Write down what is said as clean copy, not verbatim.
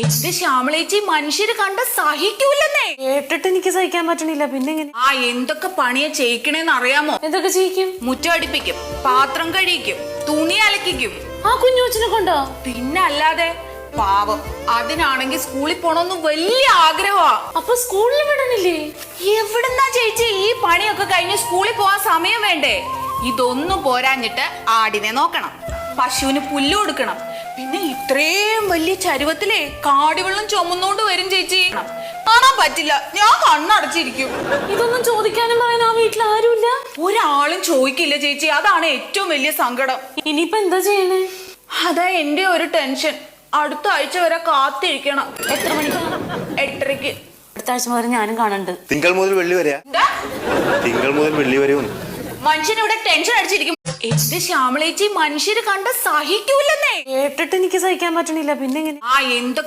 എന്റെ ശ്യാമളേച്ചി മനുഷ്യര് കണ്ട സഹിക്കൂലെന്നേ. കേട്ടിട്ട് എനിക്ക് സഹിക്കാൻ പറ്റണില്ല. പിന്നെ എങ്ങനെ? ആ എന്തൊക്കെ പണിയാ ചെയ്യിക്കണേന്ന് അറിയാമോ? എന്തൊക്കെ ചെയ്യിക്കും? മുറ്റം അടിപ്പിക്കും, പാത്രം കഴിക്കും, തുണി അലക്കിക്കും. ആ കുഞ്ഞുകൊച്ചിനെ കൊണ്ടോ? പിന്നെ അല്ലാതെ. പാവം, അതിനാണെങ്കിൽ സ്കൂളിൽ പോണോന്ന് വലിയ ആഗ്രഹമാ. അപ്പൊ സ്കൂളിൽ വിടണില്ലേ? എവിടുന്നാ ചേച്ചി ഈ പണിയൊക്കെ കഴിഞ്ഞ് സ്കൂളിൽ പോവാൻ സമയം വേണ്ടേ? ഇതൊന്നും പോരാഞ്ഞിട്ട് ആടിനെ നോക്കണം, പശുവിന് പുല്ല് കൊടുക്കണം, പിന്നെ ഇത്രയും വലിയ ചരുവത്തിലെ കാടിവെള്ളം ചുമന്നോണ്ട് വരും ചേച്ചി. കാണാൻ പറ്റില്ല, ഞാൻ കണ്ണടച്ചിരിക്കും. ഇതൊന്നും ചോദിക്കാനും പറയാൻ ആ വീട്ടിൽ ആരുമില്ല? ഒരാളും ചോദിക്കില്ല ചേച്ചി, അതാണ് ഏറ്റവും വലിയ സങ്കടം. ഇനിയിപ്പോ എന്താ ചെയ്യണേ? അതാ എന്റെ ഒരു ടെൻഷൻ. അടുത്ത ആഴ്ച വരെ കാത്തിരിക്കണം. എത്ര മണിക്ക്? 8:30. അടുത്ത ആഴ്ച മുതൽ ഞാനും കാണുന്നുണ്ട്. തിങ്കൾ മുതൽ വെള്ളി വരെയാ? തിങ്കൾ മുതൽ വെള്ളി വരെ ഒന്ന് മനുഷ്യൻ ഇവിടെ ടെൻഷൻ അടിച്ചിരിക്കും. എന്റെ ശ്യാമളേച്ചി മനുഷ്യര് കണ്ട സഹിക്കൂലെന്നേ. കേട്ടിട്ട് എനിക്ക് സഹിക്കാൻ പറ്റണില്ല. പിന്നെ എങ്ങനെ? ആ എന്തൊക്കെ